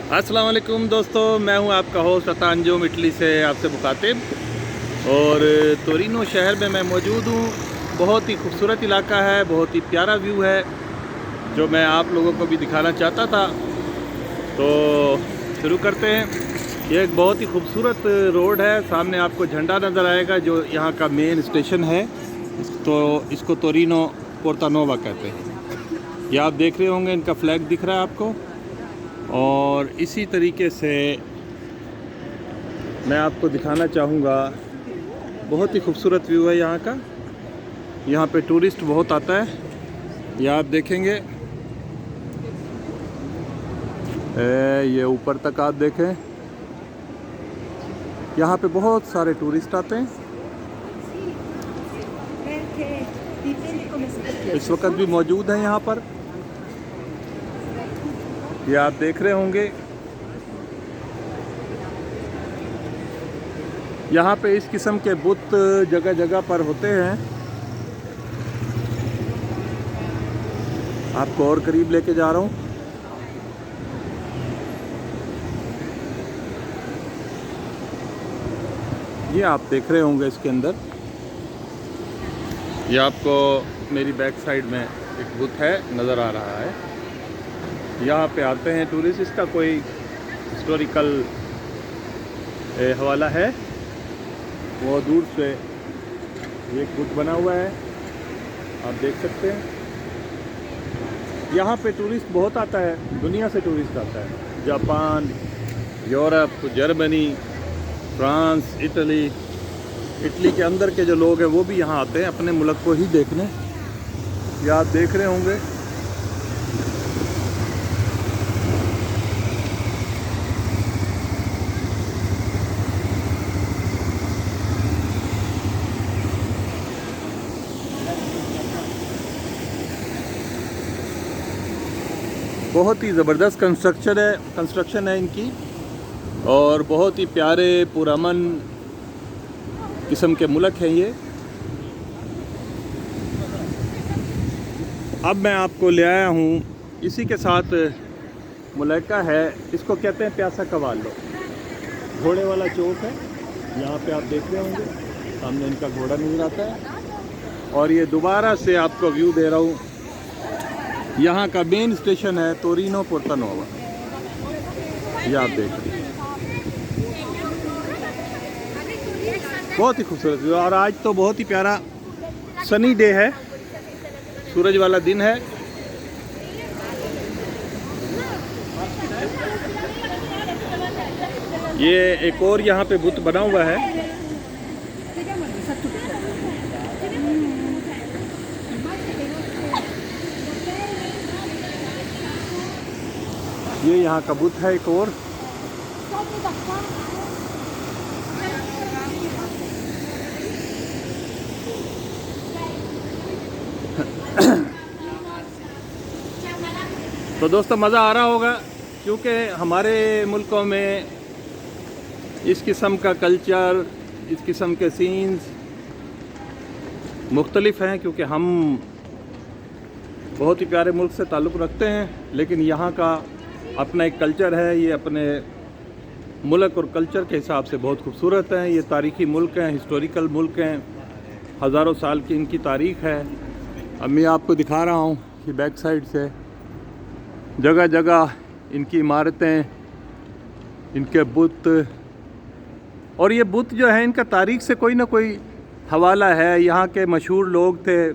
अस्सलाम वालेकुम दोस्तों, मैं हूं आपका होस्ट अतांजो इटली से आपसे मुखातिब। और तोरिनो शहर में मैं मौजूद हूं। बहुत ही खूबसूरत इलाका है, बहुत ही प्यारा व्यू है जो मैं आप लोगों को भी दिखाना चाहता था। तो शुरू करते हैं। ये एक बहुत ही खूबसूरत रोड है। सामने आपको झंडा नज़र आएगा जो यहाँ का मेन स्टेशन है। तो इसको तोरिनो पोर्तानोवा कहते हैं। ये आप देख रहे होंगे, इनका फ्लैग दिख रहा है आपको। और इसी तरीके से मैं आपको दिखाना चाहूँगा, बहुत ही खूबसूरत व्यू है यहाँ का। यहाँ पे टूरिस्ट बहुत आता है, ये आप देखेंगे। ये ऊपर तक आप देखें, यहाँ पे बहुत सारे टूरिस्ट आते हैं। इस वक्त भी मौजूद हैं यहाँ पर, ये आप देख रहे होंगे। यहाँ पे इस किस्म के बुत जगह जगह पर होते हैं। आपको और करीब लेके जा रहा हूँ। ये आप देख रहे होंगे, इसके अंदर ये आपको मेरी बैक साइड में एक बुत है नज़र आ रहा है। यहाँ पे आते हैं टूरिस्ट। इसका कोई हिस्टोरिकल हवाला है। वो दूर से एक बुत बना हुआ है, आप देख सकते हैं। यहाँ पे टूरिस्ट बहुत आता है, दुनिया से टूरिस्ट आता है। Japan, Europe, Germany, France, Italy के अंदर के जो लोग हैं वो भी यहाँ आते हैं अपने मुल्क को ही देखने। ये आप देख रहे होंगे। बहुत ही ज़बरदस्त कंस्ट्रक्शन है इनकी, और बहुत ही प्यारे पुरअमन किस्म के मुल्क हैं ये। अब मैं आपको ले आया हूँ, इसी के साथ मुलैका है, इसको कहते हैं प्यासा कवालो। घोड़े वाला चौक है, यहाँ पे आप देख रहे होंगे, सामने इनका घोड़ा नजर आता है। और ये दोबारा से आपको व्यू दे रहा हूँ। यहाँ का मेन स्टेशन है तोरिनो पोर्तानोवा, ये आप देख रहे हैं। बहुत ही खूबसूरत व्यू। और आज तो बहुत ही प्यारा सनी डे है, सूरज वाला दिन है। ये एक और यहाँ पे बुत बना हुआ है। ये यहाँ का बुत है एक और। तो दोस्तों मज़ा आ रहा होगा, क्योंकि हमारे मुल्कों में इस किस्म का कल्चर, इस किस्म के सीन्स मुख्तलिफ हैं। क्योंकि हम बहुत ही प्यारे मुल्क से ताल्लुक़ रखते हैं, लेकिन यहाँ का अपना एक कल्चर है। ये अपने मुल्क और कल्चर के हिसाब से बहुत खूबसूरत हैं। ये तारीख़ी मुल्क हैं, हिस्टोरिकल मुल्क हैं, हज़ारों साल की इनकी तारीख़ है। अब मैं आपको दिखा रहा हूँ कि बैक साइड से जगह जगह इनकी इमारतें, इनके बुत। और ये बुत जो है, इनका तारीख़ से कोई ना कोई हवाला है। यहाँ के मशहूर लोग थे,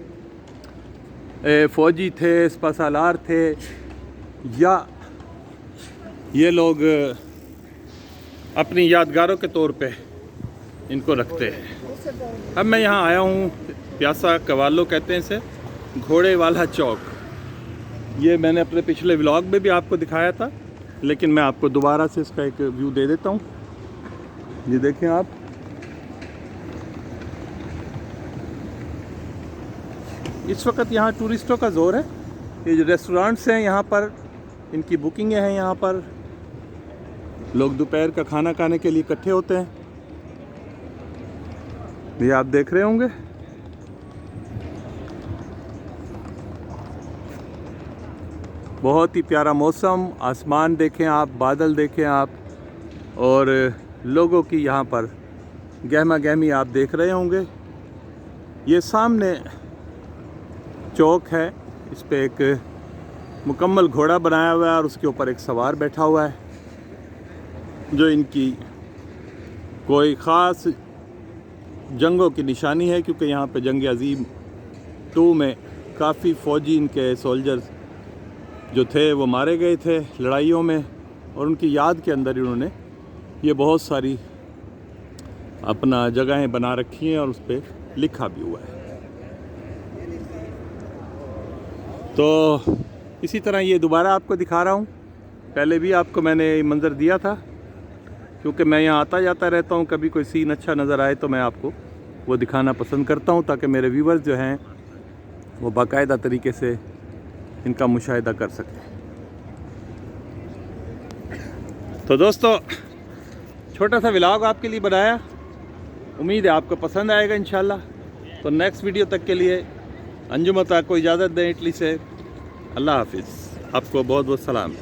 फ़ौजी थे, स्पासालार थे, या ये लोग अपनी यादगारों के तौर पे इनको रखते हैं। अब मैं यहाँ आया हूँ, प्यासा कवालो कहते हैं इसे, घोड़े वाला चौक। ये मैंने अपने पिछले व्लॉग में भी आपको दिखाया था, लेकिन मैं आपको दोबारा से इसका एक व्यू दे देता हूँ। ये देखें आप, इस वक्त यहाँ टूरिस्टों का ज़ोर है। ये जो रेस्टोरेंट्स हैं यहाँ पर, इनकी बुकिंगें हैं। यहाँ पर लोग दोपहर का खाना खाने के लिए इकट्ठे होते हैं। ये आप देख रहे होंगे। बहुत ही प्यारा मौसम, आसमान देखें आप, बादल देखें आप, और लोगों की यहाँ पर गहमा गहमी आप देख रहे होंगे। ये सामने चौक है, इस पे एक मुकम्मल घोड़ा बनाया हुआ है और उसके ऊपर एक सवार बैठा हुआ है, जो इनकी कोई ख़ास जंगों की निशानी है, क्योंकि यहाँ पे जंग अज़ीम 2 में काफ़ी फ़ौजी इनके सोल्जर्स जो थे वो मारे गए थे लड़ाइयों में, और उनकी याद के अंदर इन्होंने ये बहुत सारी अपना जगहें बना रखी हैं और उस पर लिखा भी हुआ है। तो इसी तरह ये दोबारा आपको दिखा रहा हूँ। पहले भी आपको मैंने मंज़र दिया था, क्योंकि मैं यहाँ आता जाता रहता हूँ, कभी कोई सीन अच्छा नज़र आए तो मैं आपको वो दिखाना पसंद करता हूँ, ताकि मेरे व्यूवर्स जो हैं वो बाकायदा तरीके से इनका मुशाहिदा कर सकें। तो दोस्तों, छोटा सा व्लॉग आपके लिए बनाया, उम्मीद है आपको पसंद आएगा इंशाल्लाह। तो नेक्स्ट वीडियो तक के लिए अंजुम अता को इजाज़त दें इटली से। अल्लाह हाफिज़। आपको बहुत बहुत सलाम।